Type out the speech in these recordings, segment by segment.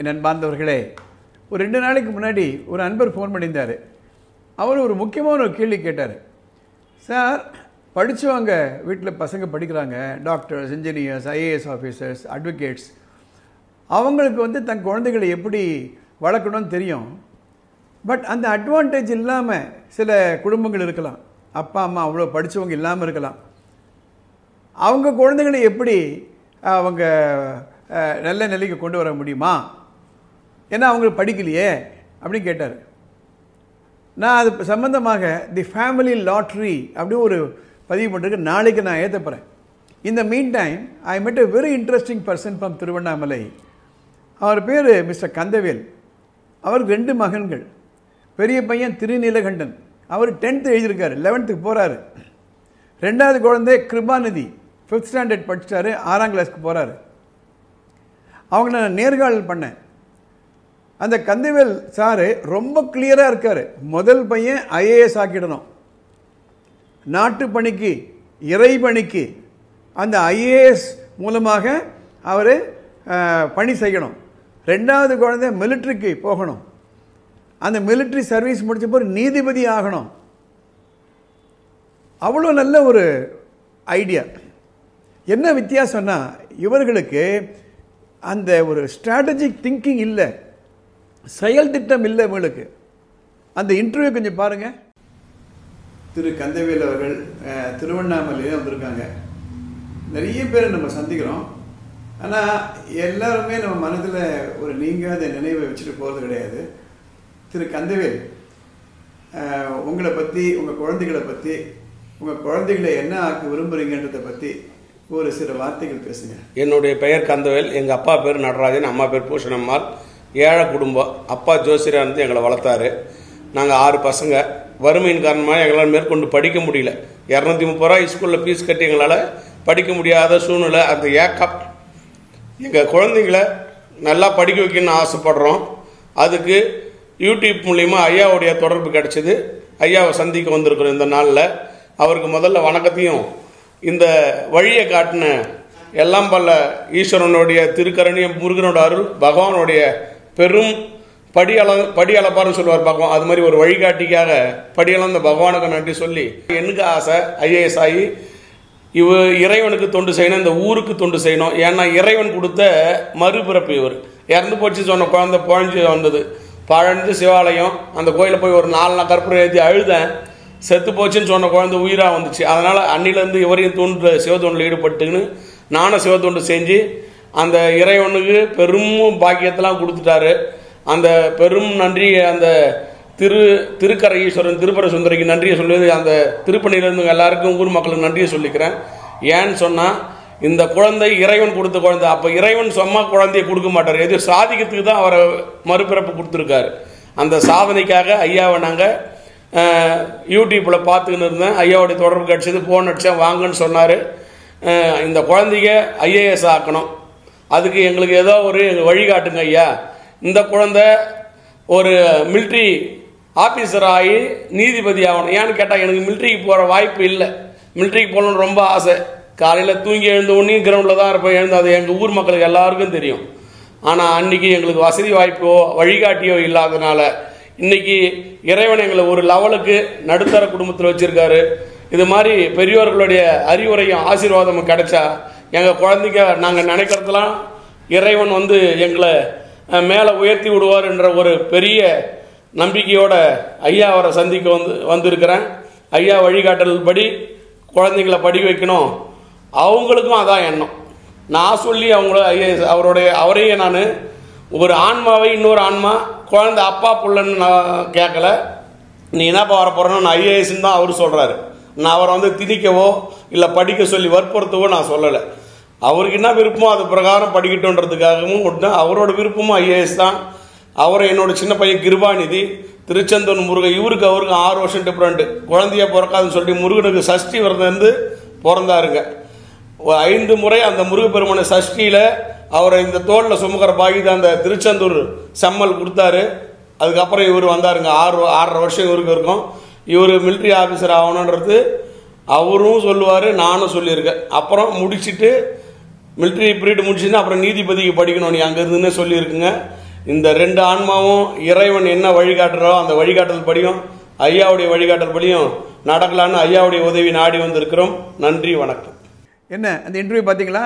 என் அன்பார்ந்தவர்களே, ஒரு 2 நாளைக்கு முன்னாடி ஒரு அன்பர் ஃபோன் பண்ணியிருந்தார். அவர் ஒரு முக்கியமான ஒரு கேள்வி கேட்டார். சார், படித்தவங்க வீட்டில் பசங்க படிக்கிறாங்க, doctors, engineers, IAS officers, advocates. அவங்களுக்கு தன் குழந்தைகளை எப்படி வளர்க்கணும்னு தெரியும். பட் அந்த அட்வான்டேஜ் இல்லாமல் சில குடும்பங்கள் இருக்கலாம். அப்பா அம்மா அவ்வளோ படித்தவங்க இல்லாமல் இருக்கலாம். அவங்க குழந்தைகளை எப்படி அவங்க நல்ல நிலைக்கு கொண்டு வர முடியுமா? ஏன்னா அவங்களுக்கு படிக்கலையே அப்படின்னு கேட்டார். நான் அது சம்பந்தமாக தி ஃபேமிலி லாட்ரி அப்படி ஒரு பதிவு பண்ணிருக்கு. நாளைக்கு நான் ஏற்ற போகிறேன். இந்த மீன் time I met a very interesting person from Tiruvannamalai. அவர் பேர் மிஸ்டர் கந்தவேல். அவருக்கு 2 மகன்கள். பெரிய பையன் திருநீலகண்டன், அவர் 10th எழுதியிருக்காரு, 11th போகிறாரு. 2வது குழந்தை கிருபாநிதி, 5th ஸ்டாண்டர்ட் படிச்சிட்டாரு, 6ஆம் கிளாஸ்க்கு போகிறாரு. அவங்க நான் நேர்காணல் பண்ணேன். அந்த கந்தவேல் சாரு ரொம்ப கிளியராக இருக்கார். முதல் பையன் ஐஏஎஸ் ஆக்கிடணும், நாட்டு பணிக்கு, இறை பணிக்கு அந்த ஐஏஎஸ் மூலமாக அவர் பணி செய்யணும். 2வது குழந்தை மிலிட்ரிக்கு போகணும், அந்த மிலிட்ரி சர்வீஸ் முடிச்ச பிறகு நீதிபதி ஆகணும். அவ்வளோ நல்ல ஒரு ஐடியா. என்ன வித்தியாசம்னா, இவர்களுக்கு அந்த ஒரு ஸ்ட்ராட்டஜிக் திங்கிங் இல்லை, செயல் திட்டம் இல்லை இவங்களுக்கு. அந்த இன்டர்வியூ கொஞ்சம் பாருங்கள். திரு கந்தவேல் அவர்கள் திருவண்ணாமலையில் வந்திருக்காங்க. நிறைய பேர் நம்ம சந்திக்கிறோம். ஆனால் எல்லாருமே நம்ம மனதில் ஒரு நீங்காத நினைவை வச்சுட்டு போகிறது கிடையாது. திரு கந்தவேல், உங்களை பற்றி, உங்கள் குழந்தைகளை பற்றி, உங்கள் குழந்தைகளை என்ன ஆக்க விரும்புகிறீங்கன்றதை பற்றி ஒரு சில வார்த்தைகள் பேசுங்க. என்னுடைய பெயர் கந்தவேல். எங்கள் அப்பா பேர் நடராஜன், அம்மா பேர் பூஷணம்மாள். ஏழை குடும்பம். அப்பா ஜோசியராக இருந்து எங்களை வளர்த்தாரு. நாங்கள் 6 பசங்க. வறுமையின் காரணமாக எங்களால் மேற்கொண்டு படிக்க முடியல. 230 ரூபா ஸ்கூலில் ஃபீஸ் கட்டி எங்களால் படிக்க முடியாத சூழ்நிலை. அந்த ஏக்கம், எங்கள் குழந்தைங்களை நல்லா படிக்க வைக்கணும்னு ஆசைப்படுறோம். அதுக்கு யூடியூப் மூலிமா ஐயாவுடைய தொடர்பு கிடச்சிது. ஐயாவை சந்திக்க வந்திருக்கிறோம் இந்த நாளில். அவருக்கு முதல்ல வணக்கத்தையும், இந்த வழியை காட்டின எல்லாம் பல்ல ஈஸ்வரனுடைய திருக்கரணியம், முருகனோட அருள், பகவானுடைய பெரும் படியளப்பாருன்னு சொல்லுவார் பகவான். அது மாதிரி ஒரு வழிகாட்டிக்காக படியளந்த பகவானுக்கு நன்றி சொல்லி, எனக்கு ஆசை ஐஏஎஸ் ஆகி இறைவனுக்கு தொண்டு செய்யணும், இந்த ஊருக்கு தொண்டு செய்யணும். ஏன்னா இறைவன் கொடுத்த மறுபிறப்பு. இவர் இறந்து போச்சு சொன்ன குழந்தை புழஞ்சு வந்தது. பழஞ்சு சிவாலயம் அந்த கோயிலில் போய் ஒரு 4 நாள் கற்பூரம் ஏற்றி அழுதேன். செத்து போச்சுன்னு சொன்ன குழந்தை உயிராக வந்துச்சு. அதனால் அன்னிலேருந்து இவரையும் தோன்று சிவத்தொண்டில் ஈடுபட்டுன்னு நானும் சிவத்தொண்டு செஞ்சு அந்த இறைவனுக்கு பெரும் பாக்கியத்தெல்லாம் கொடுத்துட்டாரு. அந்த பெரும் நன்றி அந்த திருக்கரை ஈஸ்வரன் திருப்பர சுந்தரிக்கு நன்றியை சொல்லுவது, அந்த திருப்பணியிலிருந்து எல்லாருக்கும் ஊர் மக்களுக்கு நன்றியை சொல்லிக்கிறேன். ஏன்னு சொன்னால், இந்த குழந்தை இறைவன் கொடுத்த குழந்தை. அப்போ இறைவன் சும்மா குழந்தையை கொடுக்க மாட்டார், எது சாதிக்கிறதுக்கு தான் அவரை மறுபிறப்பு கொடுத்துருக்காரு. அந்த சாதனைக்காக ஐயாவை நாங்கள் யூடியூப்பில் பார்த்துக்கின்னு இருந்தேன். ஐயாவுடைய தொடர்பு கிடச்சது, ஃபோன் அடித்தேன், வாங்கன்னு சொன்னார். இந்த குழந்தைய ஐஏஎஸ் ஆக்கணும், அதுக்கு எங்களுக்கு ஏதோ ஒரு வழிகாட்டுங்க ஐயா. இந்த குழந்தை ஒரு மிலிட்ரி ஆஃபீஸர் ஆகி நீதிபதி ஆகணும். ஏன்னு கேட்டால், எனக்கு மிலிட்ரிக்கு போகிற வாய்ப்பு இல்லை. மிலிட்ரிக்கு போகணுன்னு ரொம்ப ஆசை. காலையில் தூங்கி எழுந்த உடனே கிரவுண்டில் தான் இருப்பேன். எழுந்து அது எங்கள் ஊர் மக்களுக்கு எல்லாருக்கும் தெரியும். ஆனால் அன்றைக்கி எங்களுக்கு வசதி வாய்ப்போ வழிகாட்டியோ இல்லாதனால இன்றைக்கி இறைவன் எங்களை ஒரு லெவலுக்கு நடுத்தர குடும்பத்தில் வச்சுருக்காரு. இது மாதிரி பெரியோர்களுடைய அறிவுரையும் ஆசீர்வாதமும் கிடைச்சா எங்கள் குழந்தைங்க நாங்கள் நினைக்கிறதுலாம் இறைவன் எங்களை மேலே உயர்த்தி விடுவார் என்ற ஒரு பெரிய நம்பிக்கையோட ஐயா அவரை சந்திக்க வந்திருக்கிறேன். ஐயா வழிகாட்டல் படி குழந்தைங்களை படிக்க வைக்கணும். அவங்களுக்கும் அதான் எண்ணம். நான் சொல்லி அவரையே நான் ஒரு ஆன்மாவை இன்னொரு ஆன்மா குழந்தை அப்பா புள்ளன்னு நான் கேட்கல. நீ என்னப்பா வர போகிறேன்னு நான் ஐஏஎஸ்ன்னு தான் அவர் சொல்கிறாரு. நான் அவரை திணிக்கவோ இல்லை படிக்க சொல்லி வற்புறுத்தவோ நான் சொல்லலை. அவருக்கு என்ன விருப்பமோ அது பிரகாரம் படிக்கட்டுன்றதுக்காகவும் விட்டேன். அவரோட விருப்பமும் ஐஏஎஸ் தான். அவரை என்னோட சின்ன பையன் கிருபாநிதி, திருச்செந்தூர் முருகன், அவருக்கு 6 வருஷம் டிஃப்ரெண்ட்டு. குழந்தைய பிறக்காதுன்னு சொல்லி முருகனுக்கு சஷ்டி விரதம் இருந்து பிறந்தாருங்க. 5 முறை அந்த முருகப்பெருமான சஷ்டியில் அவரை இந்த தோளில் சுமக்கிற பாகிதான் அந்த திருச்செந்தூர் செம்மல் கொடுத்தாரு. அதுக்கப்புறம் இவர் வந்தாருங்க. 6.5 வருஷம் இவருக்கு இருக்கும். இவர் மிலிட்ரி ஆஃபீஸர் ஆகணுன்றது அவரும் சொல்லுவார், நானும் சொல்லியிருக்கேன். அப்புறம் முடிச்சுட்டு மிலிட்ரி பீரியட் முடிச்சுன்னா அப்புறம் நீதிபதிக்கு படிக்கணும் நீ அங்கே இருந்துன்னே சொல்லியிருக்குங்க. இந்த 2 ஆன்மாவும் இறைவன் என்ன வழிகாட்டுறோ அந்த வழிகாட்டல் படியும் ஐயாவுடைய வழிகாட்டல் படியும் நடக்கலான்னு ஐயாவுடைய உதவி நாடி வந்திருக்கிறோம். நன்றி, வணக்கம். என்ன அந்த இன்டர்வியூ பார்த்தீங்களா?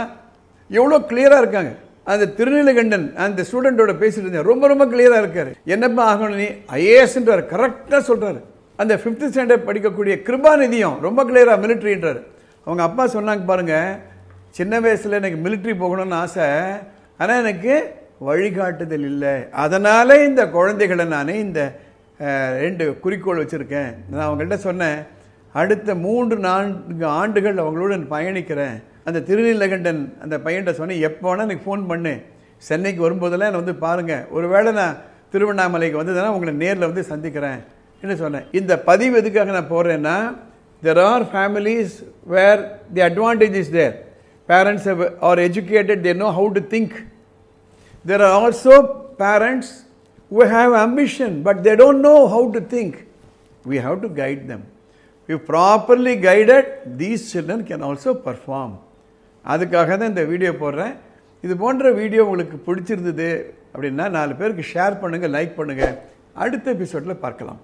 எவ்வளோ கிளியராக இருக்காங்க. அந்த திருநீலகண்டன் அந்த ஸ்டூடெண்ட்டோட பேசிட்டு இருந்தேன், ரொம்ப ரொம்ப கிளியராக இருக்காரு. என்னப்பா ஆகணும் நீ ஐஏஎஸ்ன்றார், கரெக்டாக சொல்கிறாரு. அந்த 5th ஸ்டாண்டர்ட் படிக்கக்கூடிய கிருபாநிதியும் ரொம்ப கிளியராக மிலிட்ரின்றார். அவங்க அப்பா சொன்னாங்க பாருங்க, சின்ன வயசில் எனக்கு மிலிட்ரி போகணும்னு ஆசை, ஆனால் எனக்கு வழிகாட்டுதல் இல்லை, அதனால இந்த குழந்தைகளை நான் இந்த 2 குறிக்கோள் வச்சுருக்கேன். நான் அவங்கள்ட்ட சொன்னேன், அடுத்த 3-4 ஆண்டுகள் அவங்களோட பயணிக்கிறேன். அந்த திருநீலகண்டன் அந்த பையன்கிட்ட சொன்னேன், எப்போ வேணால் எனக்கு ஃபோன் பண்ணு, சென்னைக்கு வரும்போதெல்லாம் என்னை வந்து பாருங்கள், ஒருவேளை நான் திருவண்ணாமலைக்கு வந்ததுன்னா உங்களை நேரில் வந்து சந்திக்கிறேன் என்று சொன்னேன். இந்த பதிவு எதுக்காக நான் போடுறேன்னா, there are families where the advantage is there. Parents are educated, they know how to think. There are also parents who have ambition, but they don't know how to think. We have to guide them. If properly guided, these children can also perform. அதுக்காக தான் இந்த video போடுறேன். இது போன்ற video உங்களுக்கு பிடிச்சிருந்தது அப்படின்னா 4 பேருக்கு ஷேர் பண்ணுங்கள், லைக் பண்ணுங்கள். அடுத்த எபிசோடில் பார்க்கலாம்.